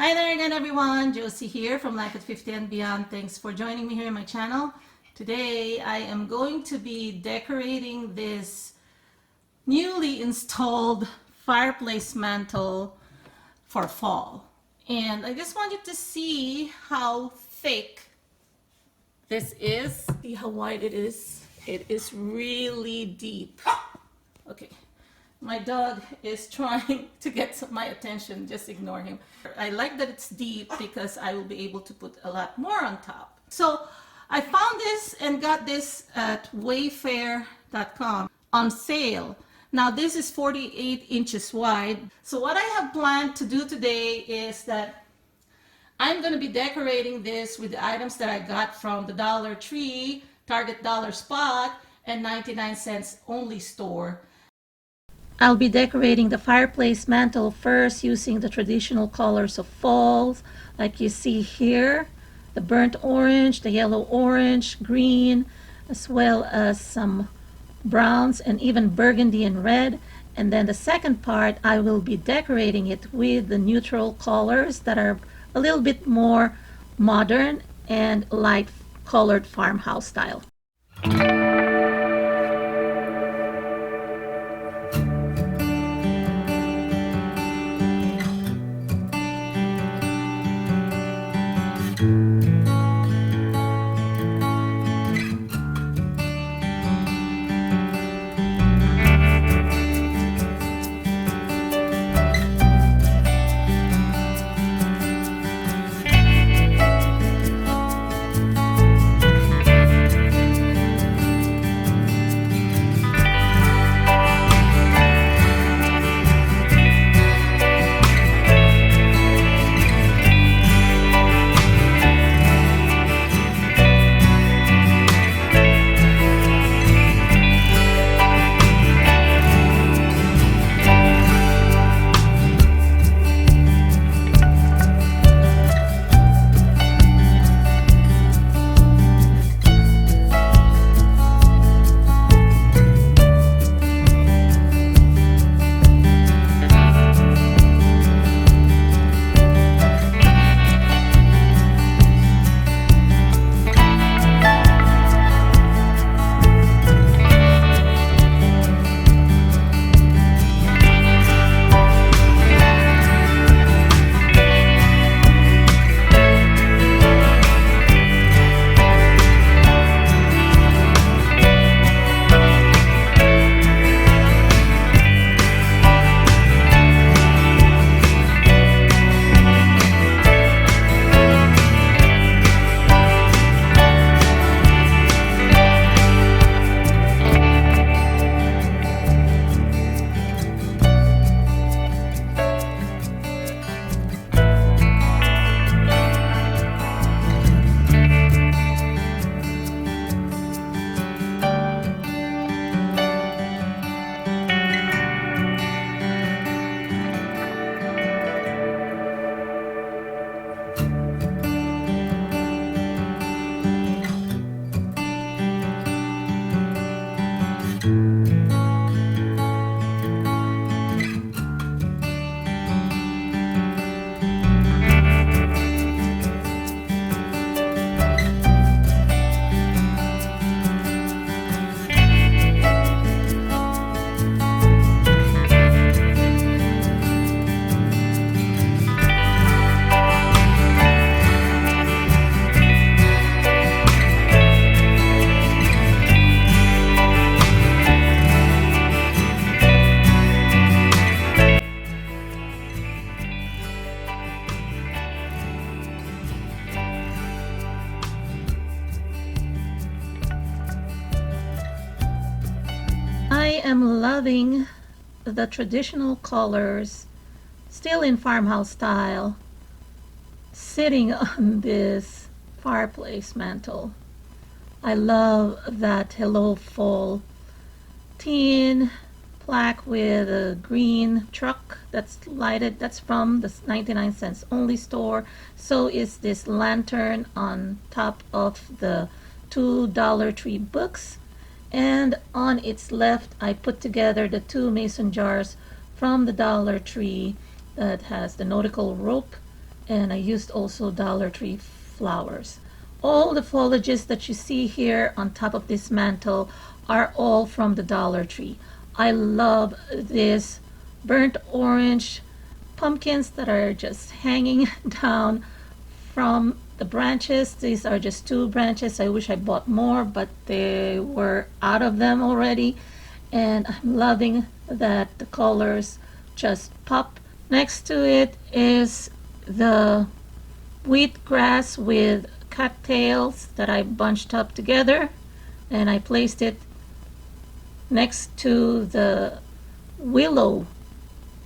Hi there again, everyone. Josie here from Life at 50 and Beyond. Thanks for joining me here in my channel. Today I am going to be decorating this newly installed fireplace mantle for fall. And I just want you to see how thick this is. See how wide it is? It is really deep. Okay. My dog is trying to get my attention. Just ignore him. I like that it's deep because I will be able to put a lot more on top. So I found this and got this at wayfair.com on sale. Now this is 48 inches wide. So what I have planned to do today is that I'm going to be decorating this with the items that I got from the Dollar Tree, Target Dollar Spot, and 99 cents only store. I'll be decorating the fireplace mantle first using the traditional colors of fall, like you see here, the burnt orange, the yellow orange, green, as well as some browns and even burgundy and red. And then the second part, I will be decorating it with the neutral colors that are a little bit more modern and light colored farmhouse style. I am loving the traditional colors, still in farmhouse style, sitting on this fireplace mantle. I love that Hello Fall tin plaque with a green truck that's lighted. That's from the 99 cents only store. So is this lantern on top of the two Dollar Tree books. And on its left, I put together the two mason jars from the Dollar Tree that has the nautical rope and I used also Dollar Tree flowers. All the foliages that you see here on top of this mantle are all from the Dollar Tree. I love this burnt orange pumpkins that are just hanging down from the branches. These are just 2 branches. I wish I bought more, but they were out of them already. And I'm loving that the colors just pop. Next to it is the wheatgrass with cattails that I bunched up together, and I placed it next to the willow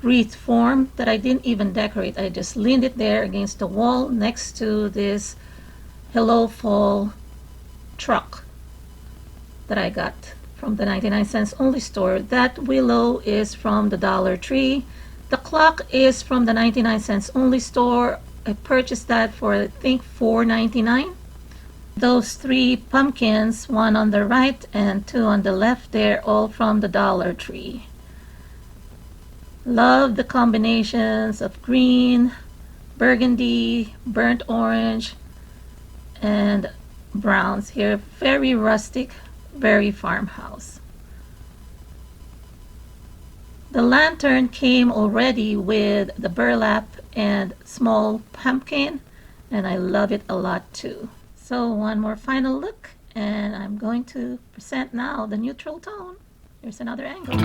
wreath form that I didn't even decorate. I just leaned it there against the wall next to this Hello Fall truck that I got from the 99 cents only store. That willow is from the Dollar Tree. The clock is from the 99 cents only store. I purchased that for I think $4.99. Those 3 pumpkins, 1 on the right and 2 on the left, they're all from the Dollar Tree. Love the combinations of green, burgundy, burnt orange, and browns here. Very rustic, very farmhouse. The lantern came already with the burlap and small pumpkin, and I love it a lot too. So one more final look, and I'm going to present now the neutral tone. Here's another angle.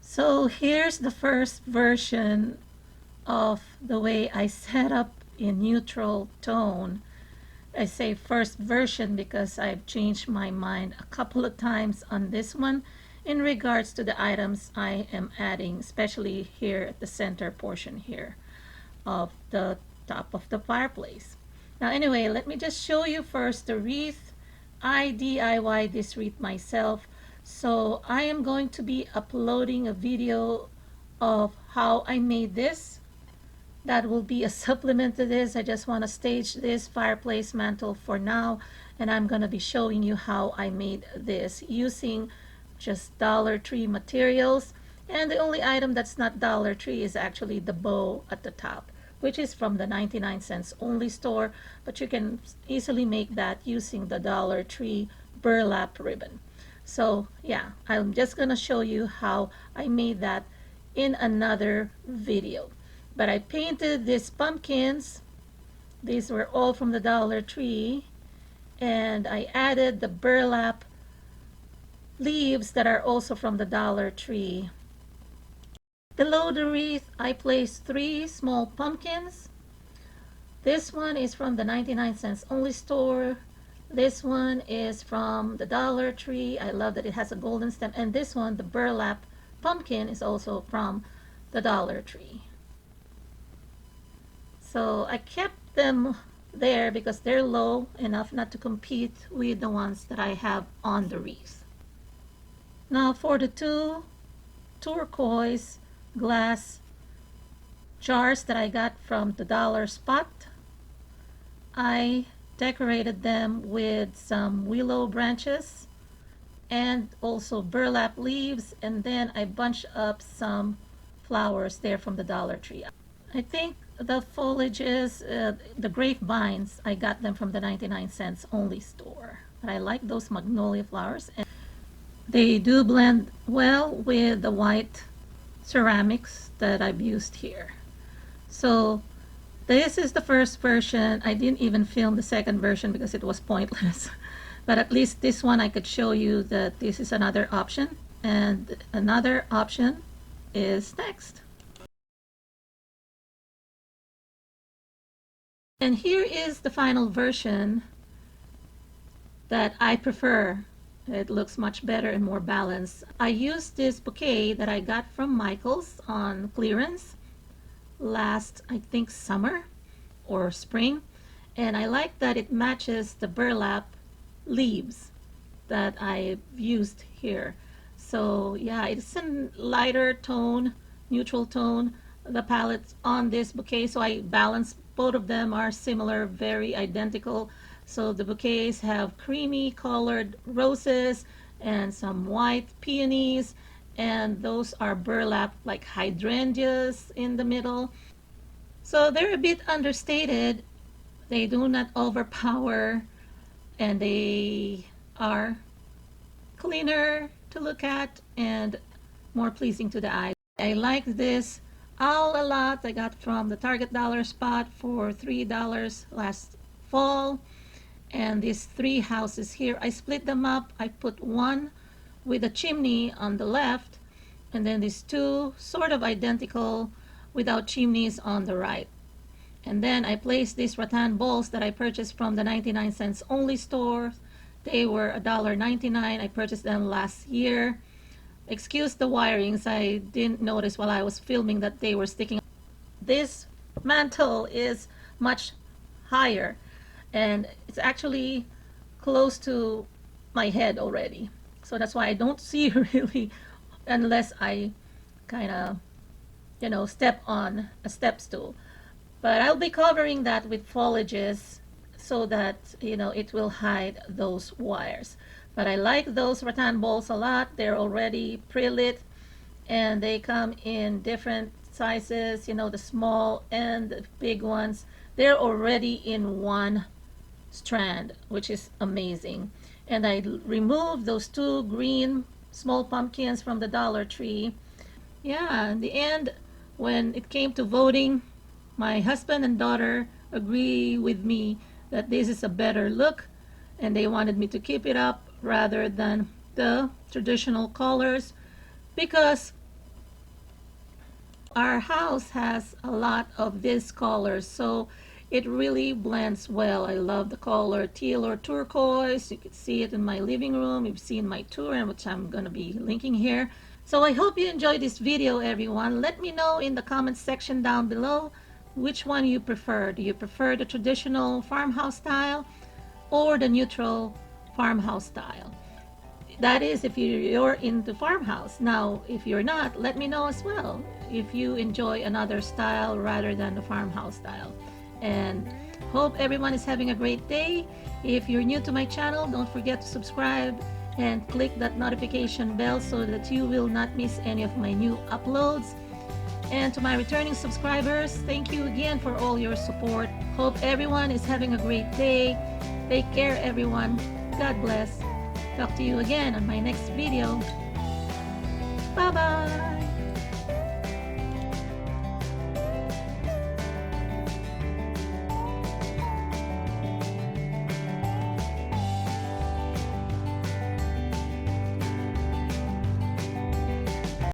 So here's the first version of the way I set up in neutral tone. I say first version because I've changed my mind a couple of times on this one in regards to the items I am adding, especially here at the center portion here of the top of the fireplace. Now anyway, let me just show you first the wreath. I DIY this wreath myself. So I am going to be uploading a video of how I made this. That will be a supplement to this. I just want to stage this fireplace mantle for now, and I'm going to be showing you how I made this using just Dollar Tree materials. And the only item that's not Dollar Tree is actually the bow at the top, which is from the 99 cents only store, but you can easily make that using the Dollar Tree burlap ribbon. So yeah, I'm just gonna show you how I made that in another video. But I painted these pumpkins. These were all from the Dollar Tree, and I added the burlap leaves that are also from the Dollar Tree. Below the wreath, I placed 3 small pumpkins. This one is from the 99 cents only store. This one is from the Dollar Tree. I love that it has a golden stem. And this one, the burlap pumpkin, is also from the Dollar Tree. So I kept them there because they're low enough not to compete with the ones that I have on the wreath. Now for the 2 turquoise glass jars that I got from the Dollar Spot, I decorated them with some willow branches and also burlap leaves, and then I bunched up some flowers there from the Dollar Tree. I think the foliages, the grapevines, I got them from the 99 cents only store. But I like those magnolia flowers, and they do blend well with the white ceramics that I've used here. So this is the first version. I didn't even film the second version because it was pointless. But at least this one I could show you that this is another option, and another option is next. And here is the final version that I prefer. It looks much better and more balanced. I used this bouquet that I got from Michael's on clearance last, I think, summer or spring, and I like that it matches the burlap leaves that I've used here. So yeah, it's a lighter tone, neutral tone, the palettes on this bouquet, so I balanced. Both of them are similar, very identical. So the bouquets have creamy colored roses and some white peonies, and those are burlap like hydrangeas in the middle. So they're a bit understated. They do not overpower, and they are cleaner to look at and more pleasing to the eye. I like this owl a lot. I got from the Target dollar spot for $3 last fall. And these three houses here, I split them up. I put one with a chimney on the left, and then these two sort of identical without chimneys on the right. And then I placed these rattan bowls that I purchased from the 99 cents only store. They were $1.99. I purchased them last year. Excuse the wirings, I didn't notice while I was filming that they were sticking. This mantle is much higher, and it's actually close to my head already. So that's why I don't see really unless I kind of, step on a step stool. But I'll be covering that with foliages so that, it will hide those wires. But I like those rattan bowls a lot. They're already pre-lit, and they come in different sizes, the small and the big ones. They're already in one strand, which is amazing. And I removed those two green small pumpkins from the Dollar Tree. Yeah, in the end, when it came to voting, my husband and daughter agree with me that this is a better look, and they wanted me to keep it up rather than the traditional colors, because our house has a lot of these colors, so it really blends well. I love the color teal or turquoise. You can see it in my living room. You've seen my tour, which I'm going to be linking here. So I hope you enjoyed this video, everyone. Let me know in the comments section down below which one you prefer. Do you prefer the traditional farmhouse style or the neutral farmhouse style? That is if you're into farmhouse. Now, if you're not, let me know as well if you enjoy another style rather than the farmhouse style. And hope everyone is having a great day. If you're new to my channel, don't forget to subscribe and click that notification bell so that you will not miss any of my new uploads. And to my returning subscribers, thank you again for all your support. Hope everyone is having a great day. Take care, everyone. God bless. Talk to you again on my next video. Bye-bye.